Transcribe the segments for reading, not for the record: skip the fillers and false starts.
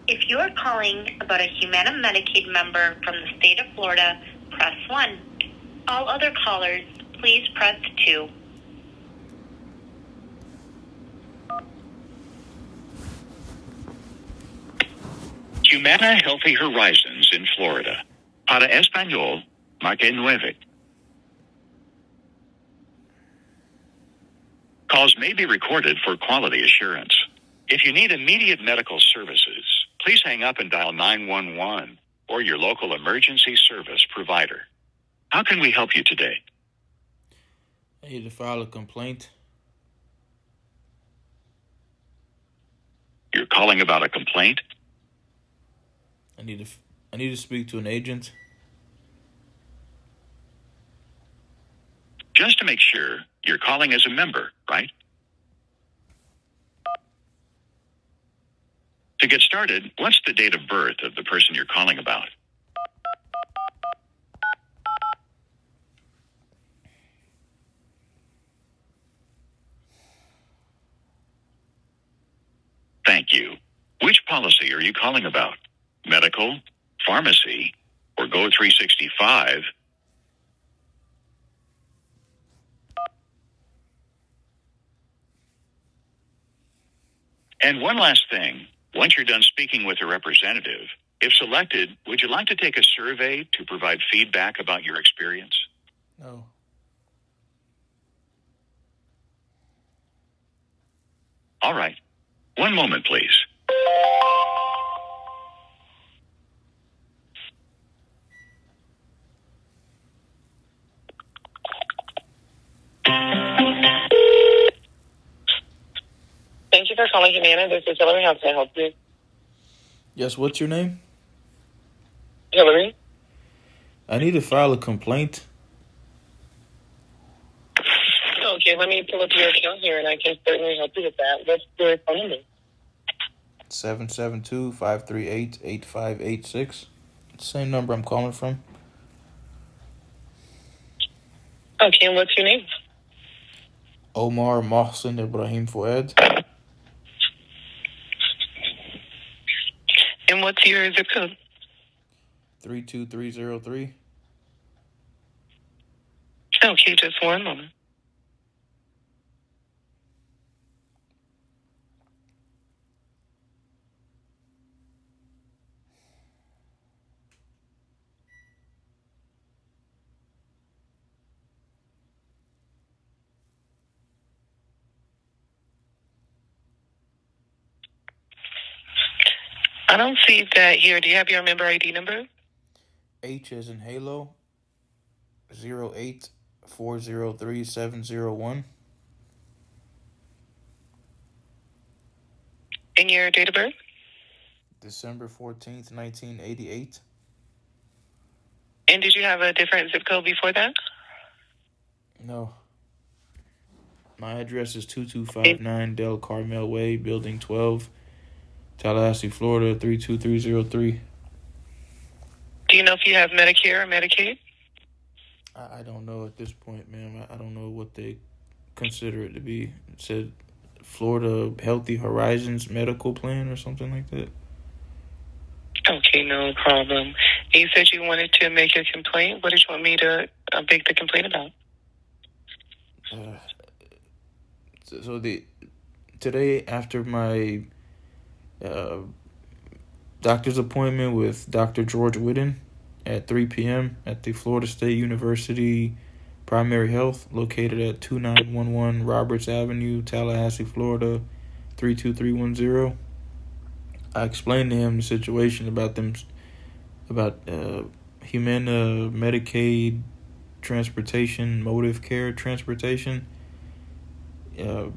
If you are calling about a Humana Medicaid member from the state of Florida, press 1. All other callers, please press 2. Humana Healthy Horizons in Florida. Para Español, marque 9. Calls may be recorded for quality assurance. If you need immediate medical services, please hang up and dial 911 or your local emergency service provider. How can we help you today? I need to file a complaint. You're calling about a complaint? I need to speak to an agent. Just to make sure, you're calling as a member, right? To get started, what's the date of birth of the person you're calling about? Thank you. Which policy are you calling about? Medical, pharmacy, or Go 365? And one last thing. Once you're done speaking with a representative, if selected, would you like to take a survey to provide feedback about your experience? No. All right. One moment, please. Thank you for calling Humana. This is Hillary. How can I help you? Yes, what's your name? Hillary? I need to file a complaint. Okay, let me pull up your account here, and I can certainly help you with that. What's your phone number? 772-538-8586. Same number I'm calling from. Okay, and what's your name? Omar Mohsen Ibrahim Fuad. And what's your zip code? 32303. Okay, just one moment. I don't see that here. Do you have your member ID number? H as in Halo. 08403-701. And your date of birth? December 14th, 1988. And did you have a different zip code before that? No. My address is 2259 Del Carmel Way, Building 12, Tallahassee, Florida, 32303. Do you know if you have Medicare or Medicaid? I don't know at this point, ma'am. I don't know what they consider it to be. It said Florida Healthy Horizons Medical Plan or something like that. Okay, no problem. You said you wanted to make a complaint. What did you want me to make the complaint about? Today after my doctor's appointment with Dr. George Whitten at 3 p.m. at the Florida State University Primary Health, located at 2911 Roberts Avenue, Tallahassee, Florida, 32310. I explained to him the situation about Humana Medicaid transportation, motive care transportation, the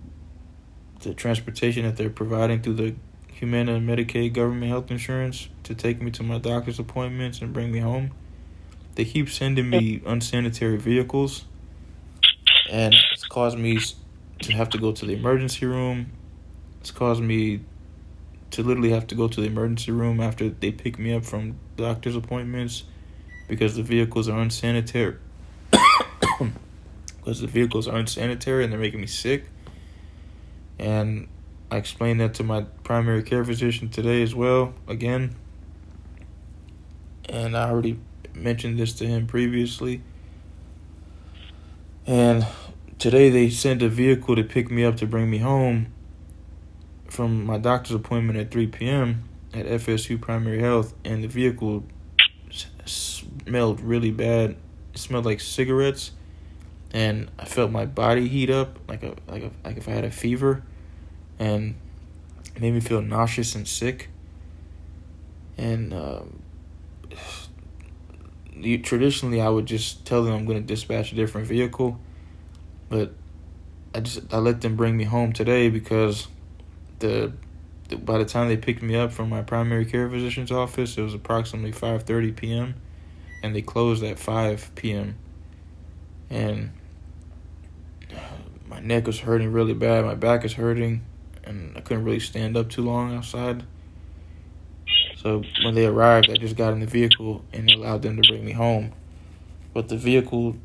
transportation that they're providing through the Humana Medicaid government health insurance to take me to my doctor's appointments and bring me home. They keep sending me unsanitary vehicles, and it's caused me to have to go to the emergency room. It's caused me to literally have to go to the emergency room after they pick me up from doctor's appointments because the vehicles are unsanitary. And they're making me sick. And I explained that to my primary care physician today as well, again. And I already mentioned this to him previously. And today they sent a vehicle to pick me up to bring me home from my doctor's appointment at 3 p.m. at FSU Primary Health, and the vehicle smelled really bad. It smelled like cigarettes, and I felt my body heat up like if I had a fever, and it made me feel nauseous and sick. And traditionally, I would just tell them I'm going to dispatch a different vehicle, but I let them bring me home today because by the time they picked me up from my primary care physician's office, it was approximately 5:30 p.m. and they closed at 5 p.m. and my neck was hurting really bad, my back is hurting, and I couldn't really stand up too long outside. So when they arrived, I just got in the vehicle and allowed them to bring me home. But the vehicle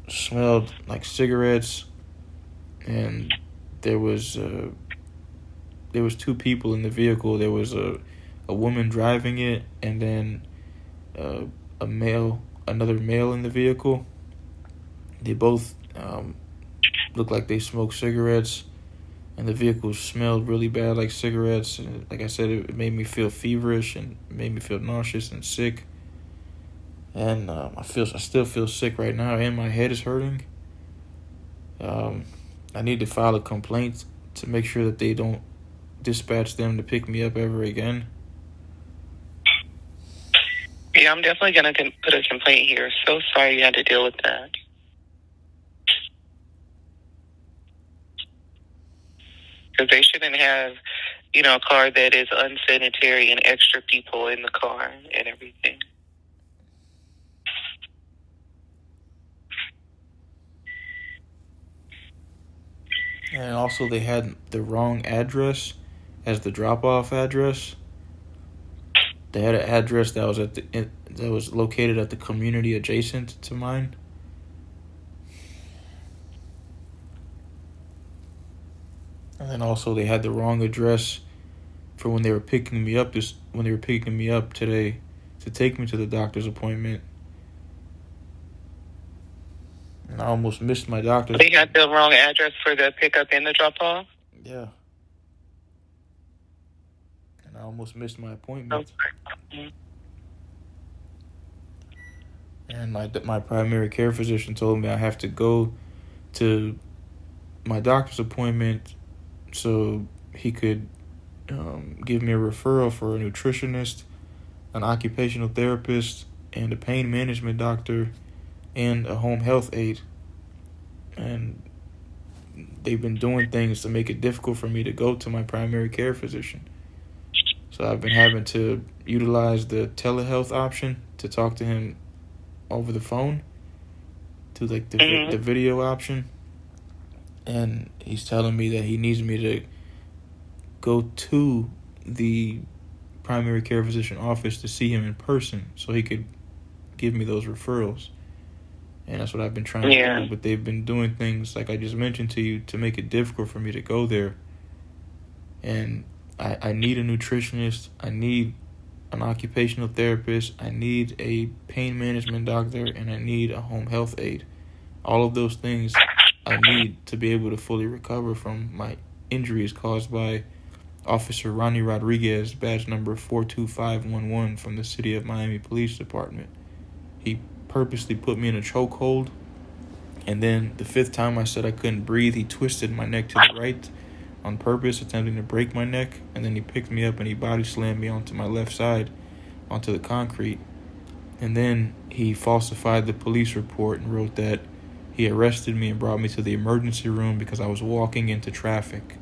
smelled like cigarettes, and there was two people in the vehicle. There was a woman driving it, and then another male in the vehicle. They both looked like they smoked cigarettes, and the vehicle smelled really bad like cigarettes. And like I said, it made me feel feverish and made me feel nauseous and sick. And I still feel sick right now, and my head is hurting. I need to file a complaint to make sure that they don't dispatch them to pick me up ever again. Yeah, I'm definitely going to put a complaint here. So sorry you had to deal with that. Because they shouldn't have, a car that is unsanitary and extra people in the car and everything. And also, they had the wrong address as the drop-off address. They had an address that was located at the community adjacent to mine. And then also, they had the wrong address for when they were picking me up today to take me to the doctor's appointment. And I almost missed my doctor's. They had the wrong address for the pickup and the drop-off? Yeah. And I almost missed my appointment. Okay. And my primary care physician told me I have to go to my doctor's appointment so he could give me a referral for a nutritionist, an occupational therapist, and a pain management doctor, and a home health aide. And they've been doing things to make it difficult for me to go to my primary care physician. So I've been having to utilize the telehealth option to talk to him over the phone, to like the video option. And he's telling me that he needs me to go to the primary care physician office to see him in person so he could give me those referrals. And that's what I've been trying to do. But they've been doing things, like I just mentioned to you, to make it difficult for me to go there. And I need a nutritionist. I need an occupational therapist. I need a pain management doctor. And I need a home health aide. All of those things I need to be able to fully recover from my injuries caused by Officer Ronnie Rodriguez, badge number 42511 from the City of Miami Police Department. He purposely put me in a chokehold, and then the fifth time I said I couldn't breathe, he twisted my neck to the right on purpose, attempting to break my neck, and then he picked me up and he body slammed me onto my left side, onto the concrete. And then he falsified the police report and wrote that he arrested me and brought me to the emergency room because I was walking into traffic.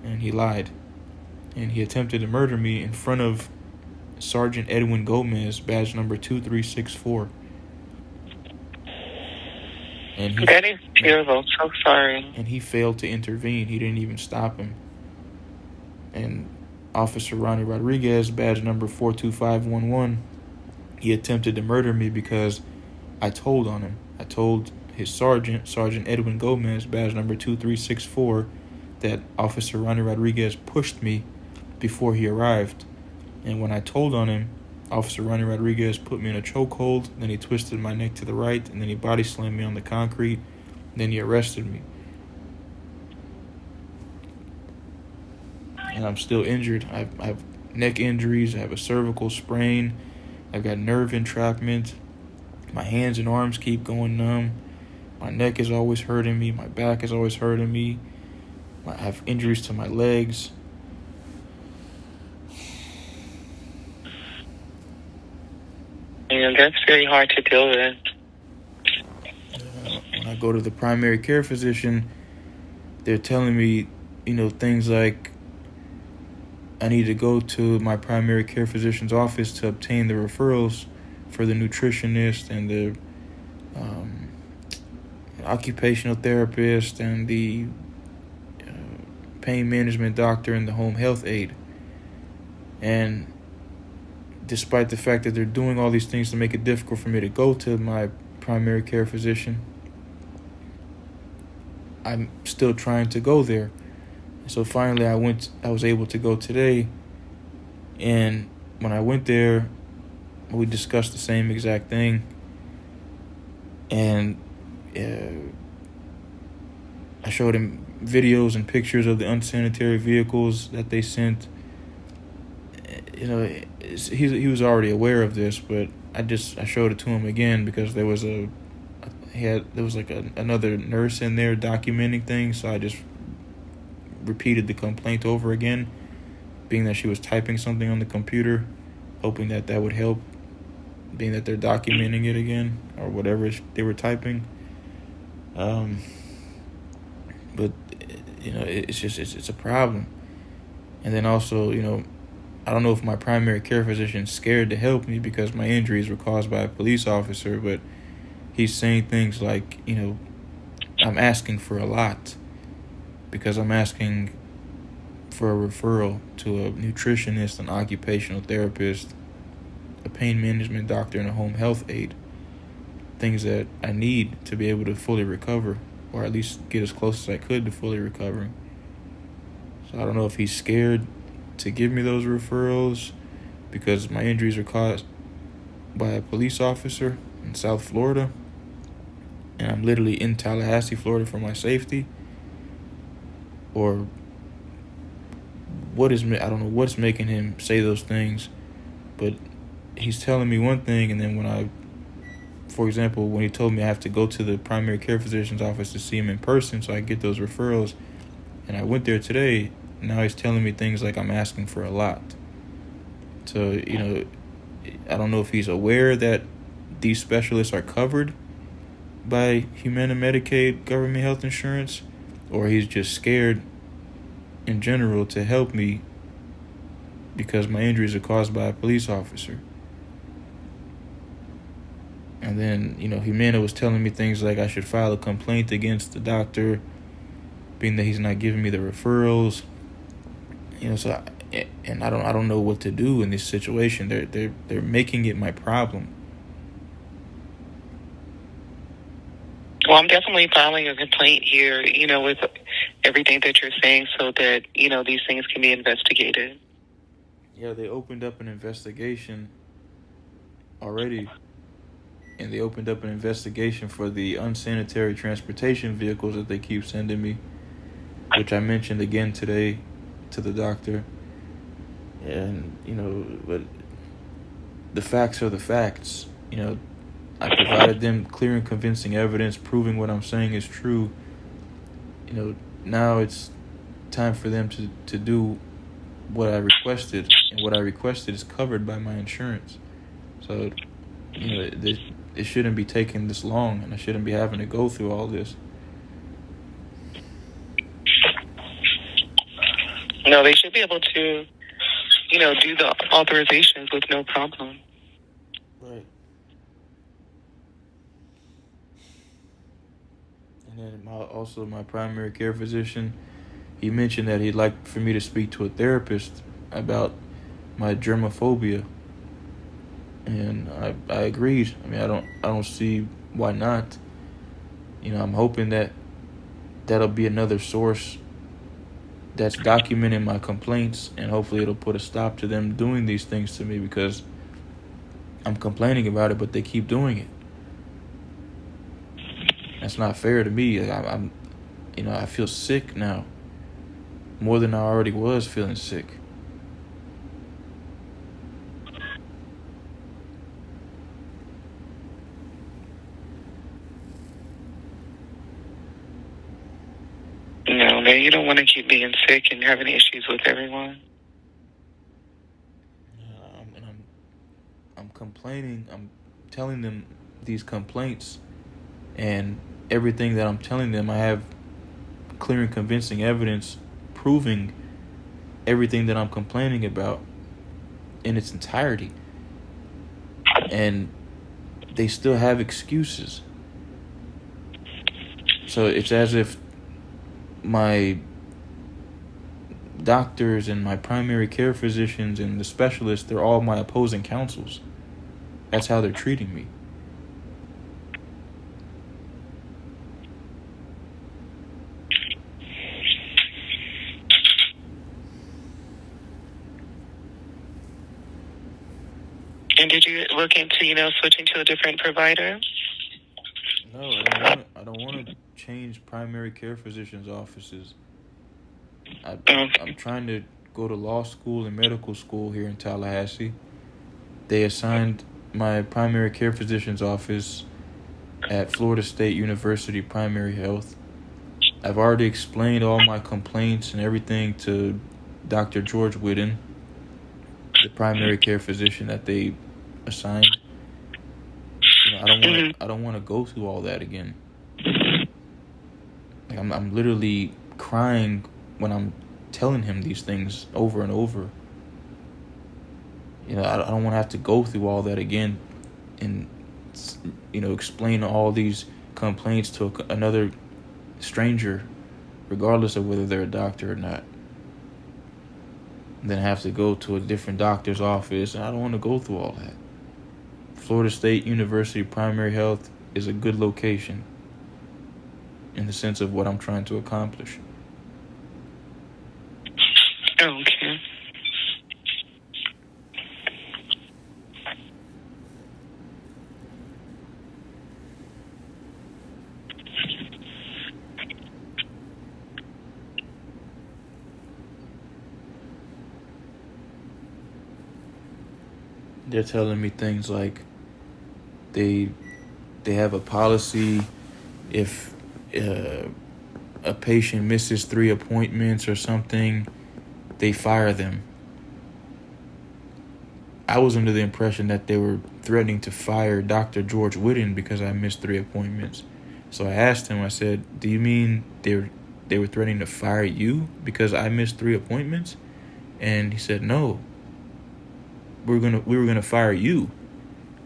And he lied. And he attempted to murder me in front of Sergeant Edwin Gomez, badge number 2364. And that is terrible. So sorry. And he failed to intervene. He didn't even stop him. And Officer Ronnie Rodriguez, badge number 42511, he attempted to murder me because I told on him. I told his Sergeant Edwin Gomez, badge number 2364, that Officer Ronnie Rodriguez pushed me before he arrived. And when I told on him, Officer Ronnie Rodriguez put me in a chokehold, then he twisted my neck to the right, and then he body slammed me on the concrete, and then he arrested me. And I'm still injured. I have neck injuries, I have a cervical sprain, I've got nerve entrapment, my hands and arms keep going numb, my neck is always hurting me, my back is always hurting me, I have injuries to my legs. And that's very hard to deal with. When I go to the primary care physician, they're telling me, things like I need to go to my primary care physician's office to obtain the referrals for the nutritionist and the occupational therapist and the pain management doctor and the home health aide. And despite the fact that they're doing all these things to make it difficult for me to go to my primary care physician, I'm still trying to go there. So finally I was able to go today, and when I went there, we discussed the same exact thing, and I showed him videos and pictures of the unsanitary vehicles that they sent. He was already aware of this, but I showed it to him again because there was another nurse in there documenting things, so I just repeated the complaint over again, being that she was typing something on the computer, hoping that would help, being that they're documenting it again or whatever they were typing. But it's a problem. And then also, I don't know if my primary care physician's scared to help me because my injuries were caused by a police officer, but he's saying things like, I'm asking for a lot because I'm asking for a referral to a nutritionist, an occupational therapist, a pain management doctor, and a home health aide. Things that I need to be able to fully recover, or at least get as close as I could to fully recovering. So I don't know if he's scared to give me those referrals because my injuries are caused by a police officer in South Florida, and I'm literally in Tallahassee, Florida for my safety, or I don't know what's making him say those things, but he's telling me one thing, and then for example, when he told me I have to go to the primary care physician's office to see him in person so I get those referrals, and I went there today, now he's telling me things like I'm asking for a lot. So, I don't know if he's aware that these specialists are covered by Humana Medicaid government health insurance, or he's just scared in general to help me because my injuries are caused by a police officer. And then, Humana was telling me things like I should file a complaint against the doctor, being that he's not giving me the referrals. So I don't know what to do in this situation. They're making it my problem. Well, I'm definitely filing a complaint here, with everything that you're saying so that, these things can be investigated. Yeah, they opened up an investigation already. And they opened up an investigation for the unsanitary transportation vehicles that they keep sending me, which I mentioned again today to the doctor. And, but the facts are the facts. I provided them clear and convincing evidence proving what I'm saying is true. Now it's time for them to do what I requested, and what I requested is covered by my insurance. So, it shouldn't be taking this long, and I shouldn't be having to go through all this. No, they should be able to, do the authorizations with no problem. Right. And then my primary care physician, he mentioned that he'd like for me to speak to a therapist about my germophobia. And I agreed. I mean, I don't see why not. I'm hoping that'll be another source that's documenting my complaints, and hopefully it'll put a stop to them doing these things to me, because I'm complaining about it, but they keep doing it. That's not fair to me. I'm I feel sick now, more than I already was feeling sick. No, man, you don't want to keep being sick and having issues with everyone. I'm complaining. I'm telling them these complaints, and everything that I'm telling them, I have clear and convincing evidence proving everything that I'm complaining about in its entirety. And they still have excuses. So it's as if my doctors and my primary care physicians and the specialists, they're all my opposing counsels. That's how they're treating me. And did you look into, switching to a different provider? No, I don't want to change primary care physicians' offices. I'm trying to go to law school and medical school here in Tallahassee. They assigned my primary care physician's office at Florida State University Primary Health. I've already explained all my complaints and everything to Dr. George Whitten, the primary care physician that they assigned. I don't want to go through all that again. Like, I'm literally crying when I'm telling him these things over and over. I don't want to have to go through all that again and explain all these complaints to another stranger, regardless of whether they're a doctor or not. And then have to go to a different doctor's office. I don't want to go through all that. Florida State University Primary Health is a good location in the sense of what I'm trying to accomplish. Okay. They're telling me things like they have a policy if a patient misses 3 appointments or something, they fire them. I was under the impression that they were threatening to fire Dr. George Whitten because I missed 3 appointments. So I asked him, I said, do you mean they were threatening to fire you because I missed 3 appointments? And he said, no. We were gonna fire you.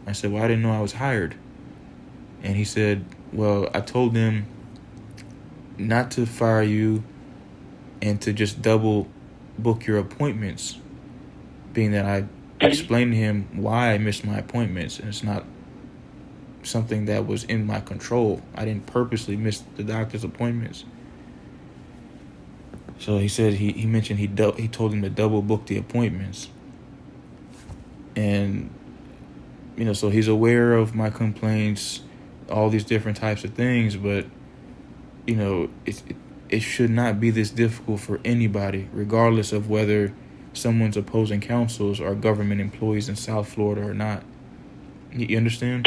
I said, well, I didn't know I was hired. And he said, well, I told them not to fire you and to just double book your appointments, being that I explained to him why I missed my appointments, and it's not something that was in my control. I didn't purposely miss the doctor's appointments. So he said he mentioned he told him to double book the appointments. And, so he's aware of my complaints, all these different types of things, but, it should not be this difficult for anybody, regardless of whether someone's opposing counsels are government employees in South Florida or not. You understand?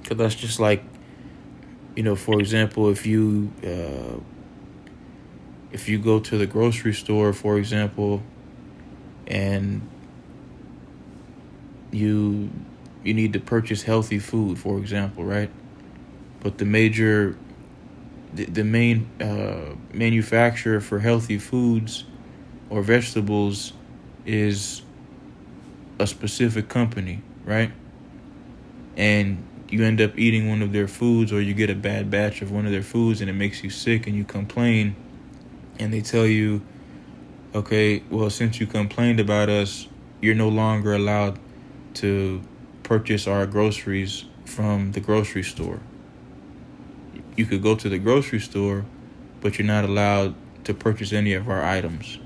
Because that's just like, for example, if you go to the grocery store, for example, and you need to purchase healthy food, for example, right? But the main manufacturer for healthy foods or vegetables is a specific company, right? And you end up eating one of their foods, or you get a bad batch of one of their foods and it makes you sick and you complain, and they tell you, Okay, well, since you complained about us, you're no longer allowed to purchase our groceries from the grocery store. You could go to the grocery store, but you're not allowed to purchase any of our items.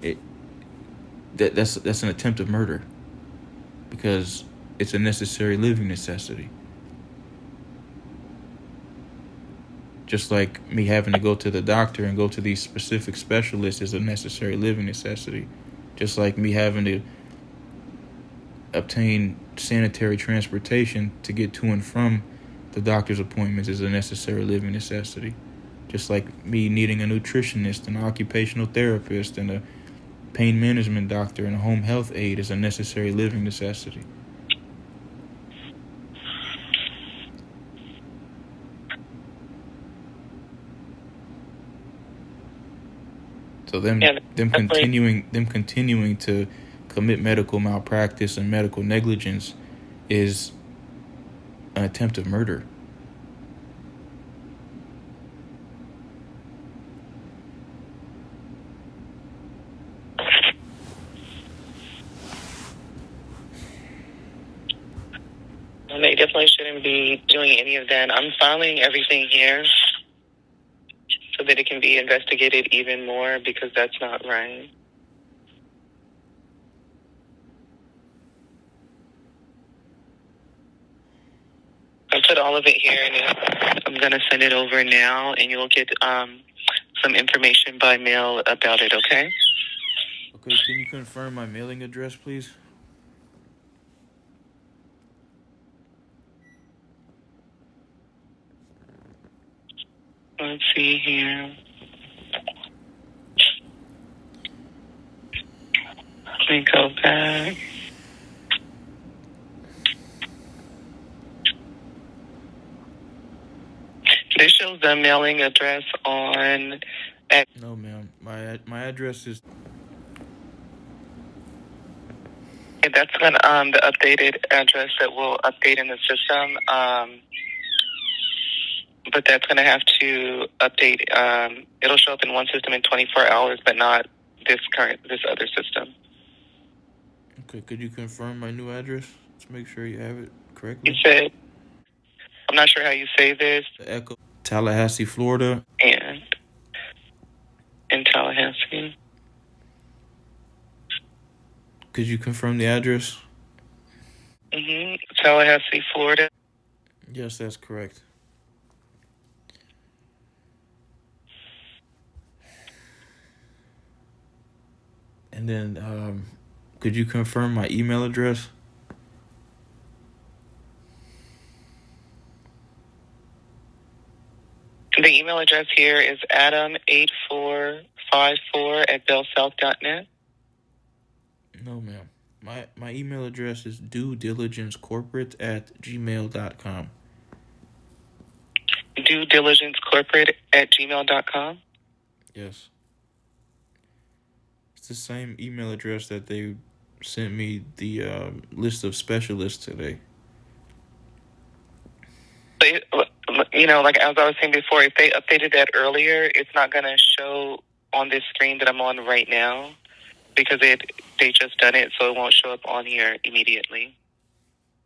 It that's an attempt of murder because it's a necessary living necessity. Just like me having to go to the doctor and go to these specific specialists is a necessary living necessity. Just like me having to obtain sanitary transportation to get to and from the doctor's appointments is a necessary living necessity. Just like me needing a nutritionist, an occupational therapist, and a pain management doctor and a home health aide is a necessary living necessity. So them continuing to commit medical malpractice and medical negligence is an attempt of murder. They definitely shouldn't be doing any of that. I'm filing everything here so that it can be investigated even more because that's not right. I put all of it here, and I'm going to send it over now, and you'll get some information by mail about it, okay? Okay, can you confirm my mailing address, please? Let's see here. Let me go back. This shows the mailing address on... No, ma'am. My address is... That's going the updated address that will update in the system. But that's going to have to update. It'll show up in one system in 24 hours, but not this other system. Okay, could you confirm my new address? Let's make sure you have it correctly. You said, I'm not sure how you say this. The Echo, Tallahassee, Florida. And in Tallahassee. Could you confirm the address? Tallahassee, Florida. Yes, that's correct. And then, could you confirm my email address? The email address here is adam8454@bellsouth.net. No, ma'am. My email address is duediligencecorporate@gmail.com. duediligencecorporate@gmail.com? Yes. It's the same email address that they sent me the list of specialists today. Like as I was saying before, if they updated that earlier, it's not going to show on this screen that I'm on right now because they just done it, so it won't show up on here immediately.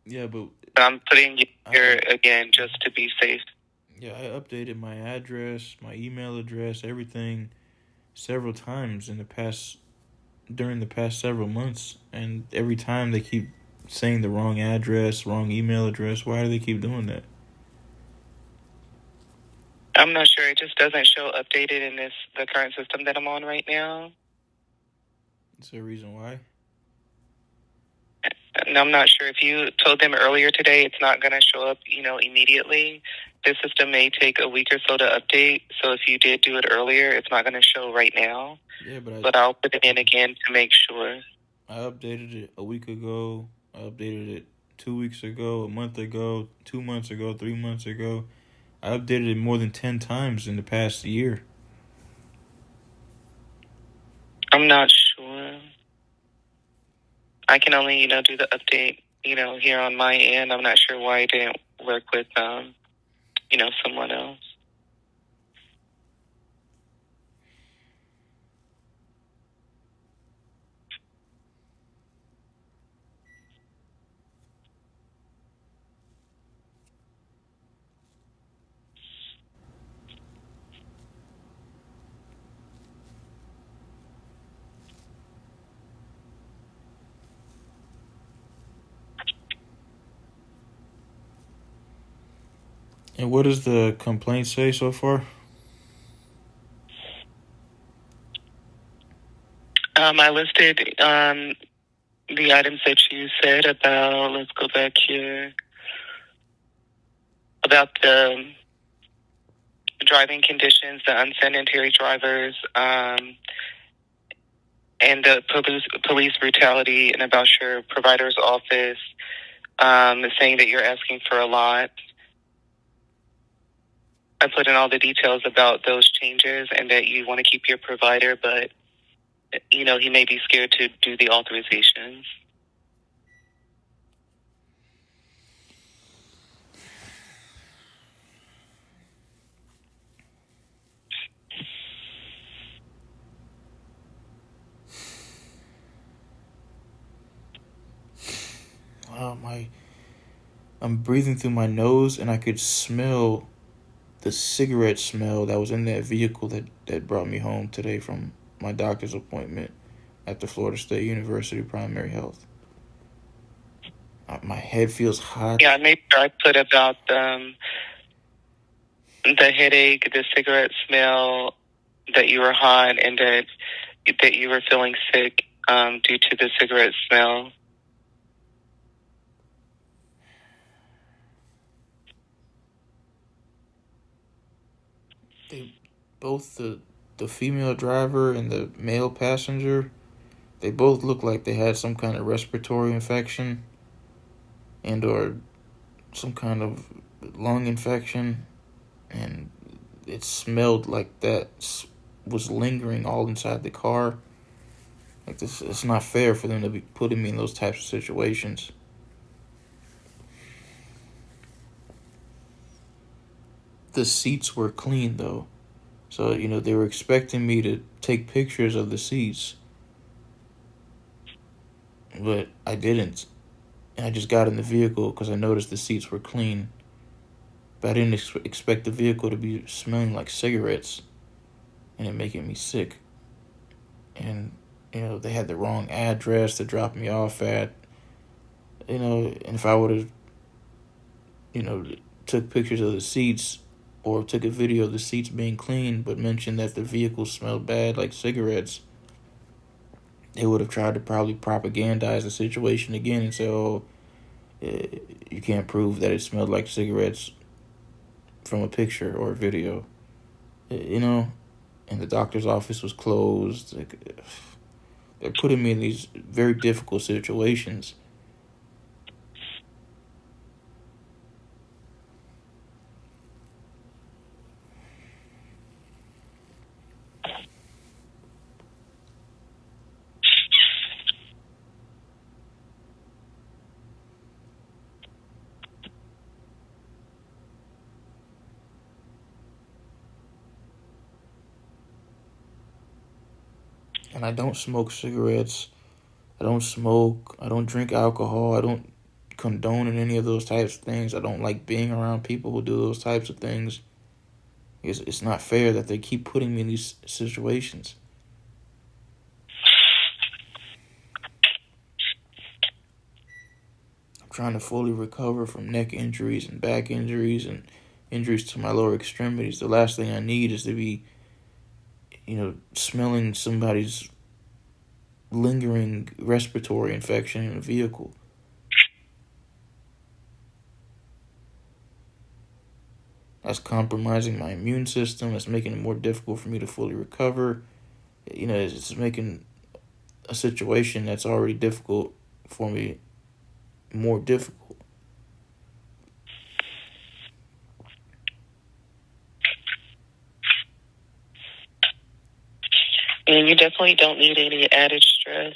Yeah, but I'm putting it here again just to be safe. Yeah, I updated my address, my email address, everything several times during the past several months, and every time they keep saying the wrong address, wrong email address. Why do they keep doing that? I'm not sure. It just doesn't show updated in the current system that I'm on right now. Is there a reason why? And I'm not sure. If you told them earlier today, it's not going to show up, immediately. This system may take a week or so to update. So if you did do it earlier, it's not going to show right now. Yeah, but I'll put it in again to make sure. I updated it a week ago. I updated it 2 weeks ago, a month ago, 2 months ago, 3 months ago. I updated it more than 10 times in the past year. I'm not sure. I can only, do the update, here on my end. I'm not sure why it didn't work with, someone else. And what does the complaint say so far? I listed the items that you said about, let's go back here, about the driving conditions, the unsanitary drivers, and the police brutality, and about your provider's office, saying that you're asking for a lot. I put in all the details about those changes and that you want to keep your provider, but, he may be scared to do the authorizations. Wow, I'm breathing through my nose and I could smell the cigarette smell that was in that vehicle that brought me home today from my doctor's appointment at the Florida State University Primary Health. My head feels hot. Yeah, maybe I put about the headache, the cigarette smell, that you were hot, and that you were feeling sick due to the cigarette smell. They both the female driver and the male passenger, they both look like they had some kind of respiratory infection and or some kind of lung infection, and it smelled like that was lingering all inside the car. Like this, it's not fair for them to be putting me in those types of situations. The seats were clean though, so they were expecting me to take pictures of the seats, but I didn't. And I just got in the vehicle because I noticed the seats were clean, but I didn't expect the vehicle to be smelling like cigarettes and it making me sick. And they had the wrong address to drop me off at. And if I would have took pictures of the seats or took a video of the seats being clean but mentioned that the vehicle smelled bad like cigarettes, they would have tried to probably propagandize the situation again and say, oh, you can't prove that it smelled like cigarettes from a picture or a video. And the doctor's office was closed. They're putting me in these very difficult situations. And I don't smoke cigarettes. I don't smoke. I don't drink alcohol. I don't condone in any of those types of things. I don't like being around people who do those types of things. It's not fair that they keep putting me in these situations. I'm trying to fully recover from neck injuries and back injuries and injuries to my lower extremities. The last thing I need is to be, smelling somebody's lingering respiratory infection in a vehicle. That's compromising my immune system. It's making it more difficult for me to fully recover. It's making a situation that's already difficult for me more difficult. And you definitely don't need any added stress.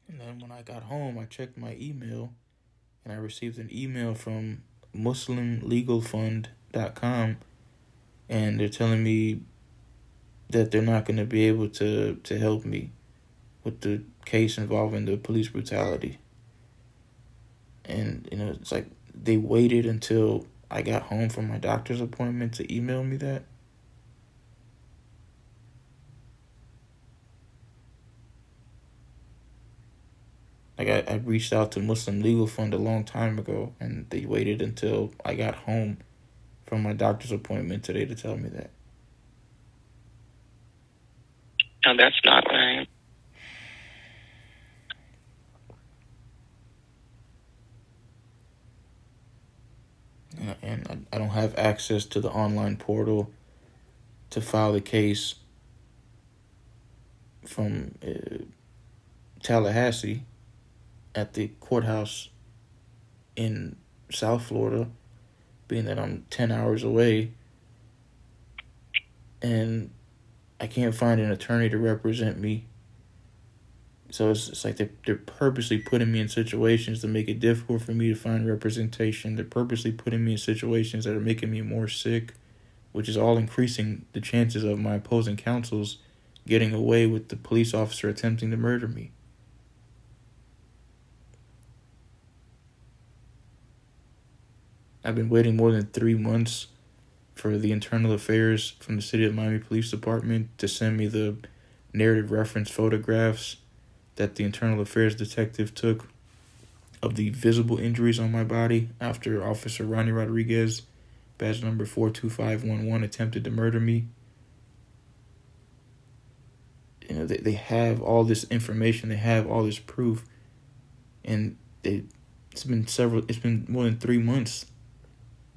And then when I got home, I checked my email, and I received an email from MuslimLegalFund.com, and they're telling me that they're not going to be able to help me with the case involving the police brutality. And, it's like they waited until I got home from my doctor's appointment to email me that. Like, I reached out to Muslim Legal Fund a long time ago, and they waited until I got home from my doctor's appointment today to tell me that. No, that's not right. And I don't have access to the online portal to file a case from Tallahassee at the courthouse in South Florida, being that I'm 10 hours away, and I can't find an attorney to represent me. So it's like they're purposely putting me in situations to make it difficult for me to find representation. They're purposely putting me in situations that are making me more sick, which is all increasing the chances of my opposing counsels getting away with the police officer attempting to murder me. I've been waiting more than 3 months for the internal affairs from the City of Miami Police Department to send me the narrative reference photographs that the internal affairs detective took of the visible injuries on my body after Officer Ronnie Rodriguez, badge number 42511, attempted to murder me. You know, they have all this information, they have all this proof, and it's been more than 3 months,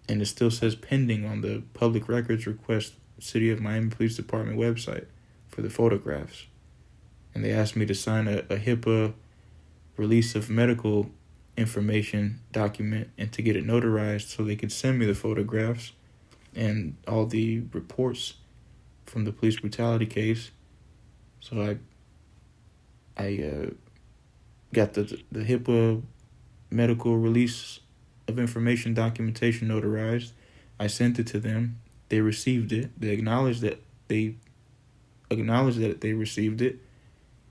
and it still says pending on the public records request City of Miami Police Department website for the photographs. And they asked me to sign a HIPAA release of medical information document and to get it notarized so they could send me the photographs and all the reports from the police brutality case. So I got the HIPAA medical release of information documentation notarized. I sent it to them. They received it. They acknowledged that they received it.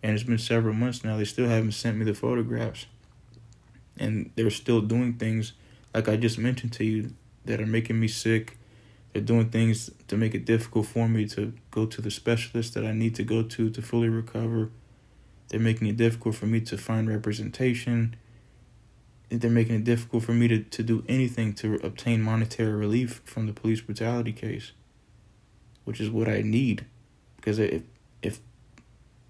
And it's been several months now. They still haven't sent me the photographs. And they're still doing things, like I just mentioned to you, that are making me sick. They're doing things to make it difficult for me to go to the specialist that I need to go to fully recover. They're making it difficult for me to find representation. They're making it difficult for me to do anything to obtain monetary relief from the police brutality case, which is what I need. Because if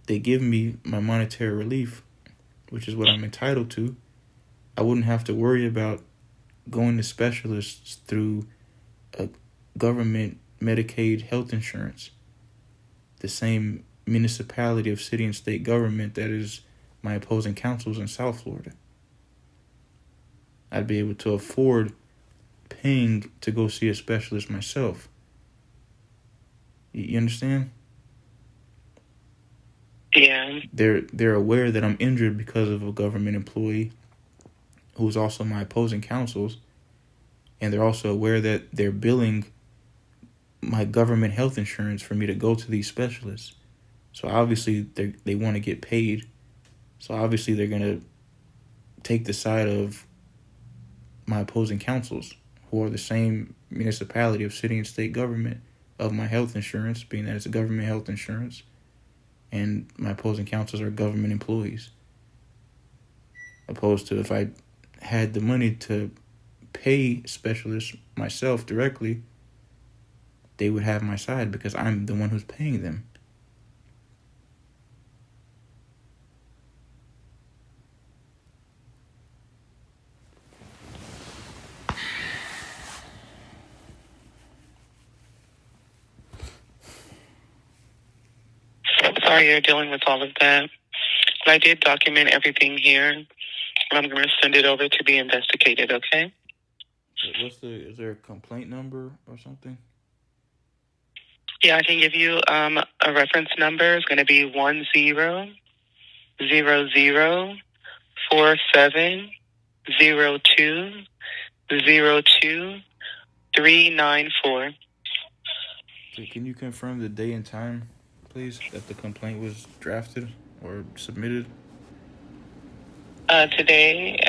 they give me my monetary relief, which is what I'm entitled to, I wouldn't have to worry about going to specialists through a government Medicaid health insurance, the same municipality of city and state government that is my opposing counsels in South Florida. I'd be able to afford paying to go see a specialist myself. You understand? Yeah. They're aware that I'm injured because of a government employee who's also my opposing counsels, and they're also aware that they're billing my government health insurance for me to go to these specialists. So obviously they want to get paid. So obviously they're going to take the side of my opposing counsels, who are the same municipality of city and state government of my health insurance, being that it's a government health insurance, and my opposing counsels are government employees. Opposed to if I had the money to pay specialists myself directly, they would have my side because I'm the one who's paying them. I'm sorry you're dealing with all of that. But I did document everything here, and I'm going to send it over to be investigated, okay? Is there a complaint number or something? Yeah, I can give you a reference number. It's going to be 1000470202 Okay, can you confirm the day and time, please, that the complaint was drafted or submitted? Today,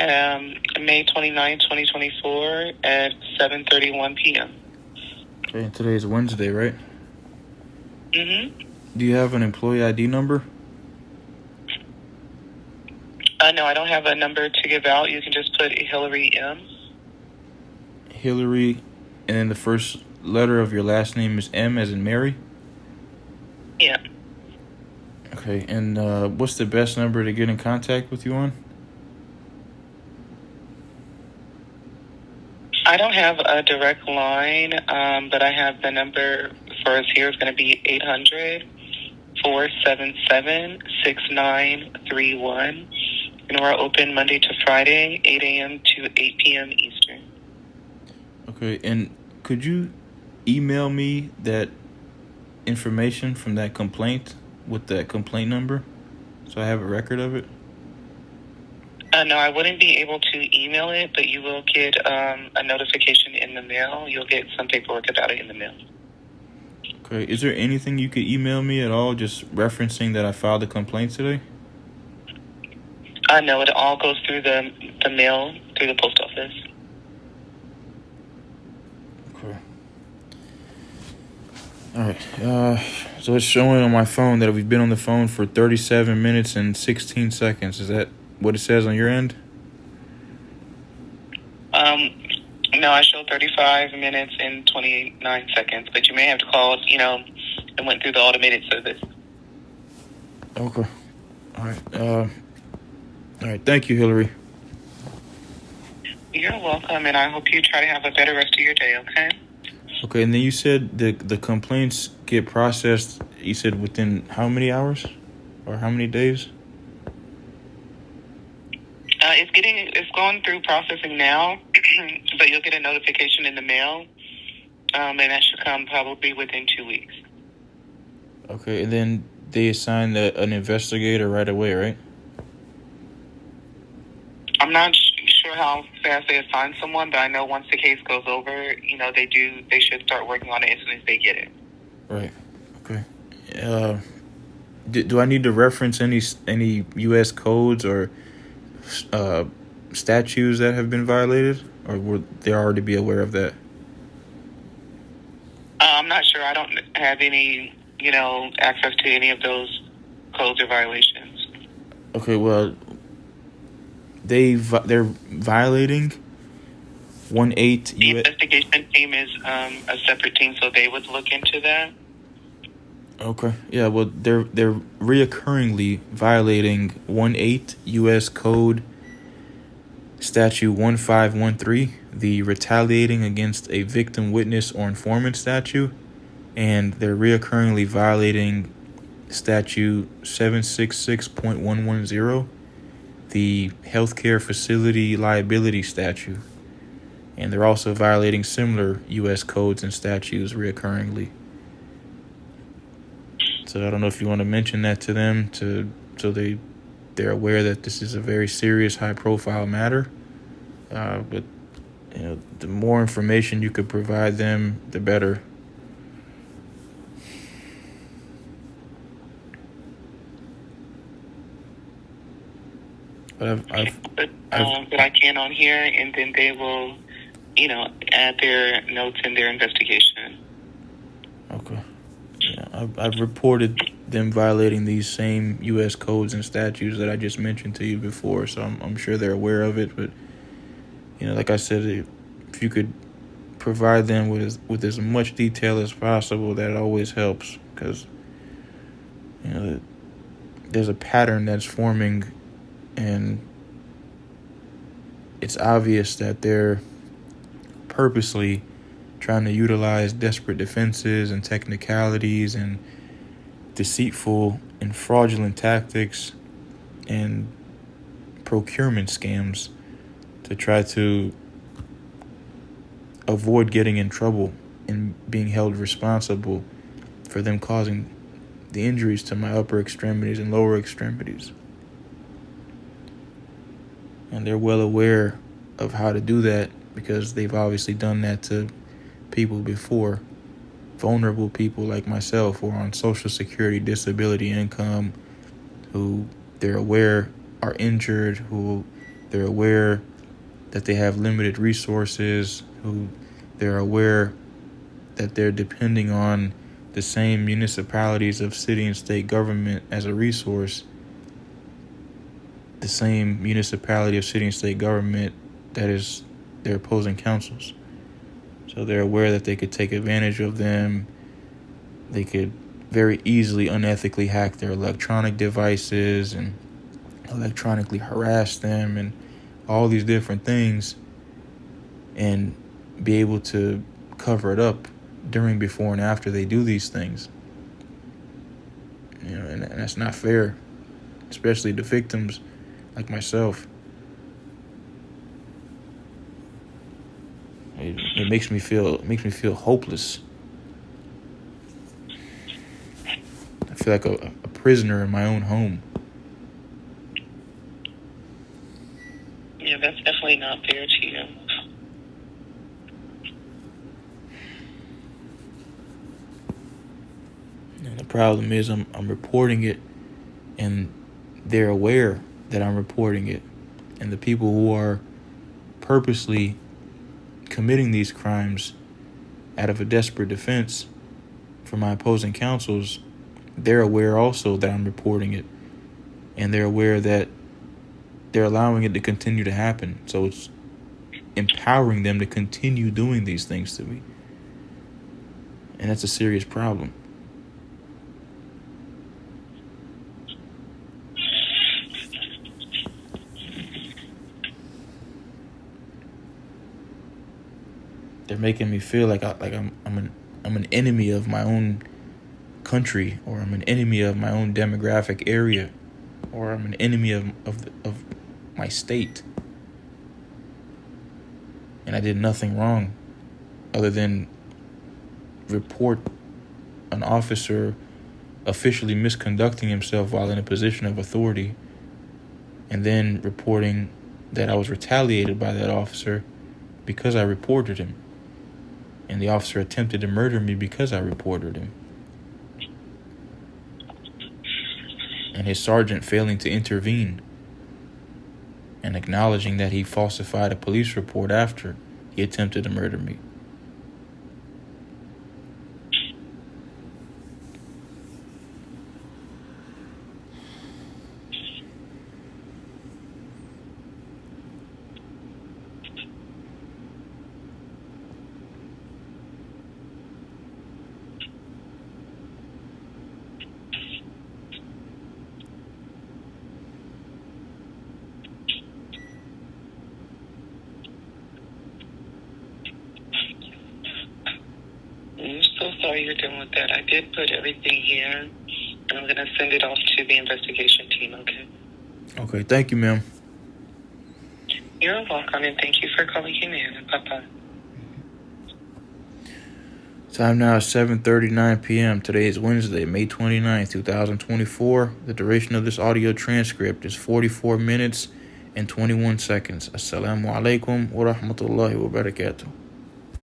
May 29, 2024 at 7:31 p.m. Okay, today is Wednesday, right? Mm-hmm. Do you have an employee ID number? No, I don't have a number to give out. You can just put Hillary M. Hillary, and then the first letter of your last name is M as in Mary? Yeah. Okay, and what's the best number to get in contact with you on? I don't have a direct line, but I have the number for us here. It's going to be 800-477-6931. And we're open Monday to Friday, 8 a.m. to 8 p.m. Eastern. Okay, and could you email me that information from that complaint with that complaint number so I have a record of it? No, I wouldn't be able to email it, but you will get a notification in the mail. You'll get some paperwork about it in the mail. Okay, is there anything you could email me at all just referencing that I filed a complaint today? No, it all goes through the mail, through the post office. Okay. All right. So it's showing on my phone that we've been on the phone for 37 minutes and 16 seconds. Is that what it says on your end? No, I show 35 minutes and 29 seconds, but you may have to call, and went through the automated service. Okay. All right. All right. Thank you, Hillary. You're welcome, and I hope you try to have a better rest of your day, okay? Okay, and then you said the complaints get processed, you said within how many hours? Or how many days? It's going through processing now, but you'll get a notification in the mail, and that should come probably within 2 weeks. Okay, and then they assign an investigator right away, right? I'm not sure how fast they assign someone, but I know once the case goes over, they should start working on it as soon as they get it. Right. Okay. Do I need to reference any U.S. codes or statutes that have been violated, or would they already be aware of that? I'm not sure. I don't have any, access to any of those codes or violations. Okay, well, they're violating 1/8. The investigation team is a separate team, so they would look into that. Okay, yeah, well, they're reoccurringly violating 1/8 U.S. Code Statute 1513, the retaliating against a victim, witness, or informant statute, and they're reoccurringly violating Statute 766.110, the healthcare facility liability statute, and they're also violating similar U.S. codes and statutes reoccurringly. So I don't know if you want to mention that to them so they're aware that this is a very serious, high-profile matter. But the more information you could provide them, the better. But I've But I can on here, and then they will, add their notes in their investigation. Okay. Yeah, I've reported them violating these same U.S. codes and statutes that I just mentioned to you before, so I'm sure they're aware of it. But like I said, if you could provide them with as much detail as possible, that always helps, because there's a pattern that's forming, and it's obvious that they're purposely trying to utilize desperate defenses and technicalities and deceitful and fraudulent tactics and procurement scams to try to avoid getting in trouble and being held responsible for them causing the injuries to my upper extremities and lower extremities. And they're well aware of how to do that because they've obviously done that to people before, vulnerable people like myself who are on Social Security disability income, who they're aware are injured, who they're aware that they have limited resources, who they're aware that they're depending on the same municipalities of city and state government as a resource. the same municipality or city and state government that is their opposing councils. So they're aware that they could take advantage of them. They could very easily unethically hack their electronic devices and electronically harass them and all these different things, and be able to cover it up during, before, and after they do these things. You know, and that's not fair, especially the victims like myself. It makes me feel hopeless. I feel like a prisoner in my own home. Yeah, that's definitely not fair to you. And the problem is I'm reporting it, and they're aware that I'm reporting it. And the people who are purposely committing these crimes out of a desperate defense for my opposing counsels, they're aware also that I'm reporting it. And they're aware that they're allowing it to continue to happen. So it's empowering them to continue doing these things to me. And that's a serious problem. They're making me feel like I'm an enemy of my own country, or I'm an enemy of my own demographic area, or I'm an enemy of my state. And I did nothing wrong other than report an officer officially misconducting himself while in a position of authority, and then reporting that I was retaliated by that officer because I reported him. And the officer attempted to murder me because I reported him. And his sergeant failing to intervene and acknowledging that he falsified a police report after he attempted to murder me. I'm so sorry you're dealing with that. I did put everything here, and I'm going to send it off to the investigation team, okay? Okay, thank you, ma'am. You're welcome, and thank you for calling Humana. Bye-bye. Time now is 7:39 p.m. Today is Wednesday, May 29th, 2024. The duration of this audio transcript is 44 minutes and 21 seconds. Assalamu alaikum wa rahmatullahi wa barakatuh.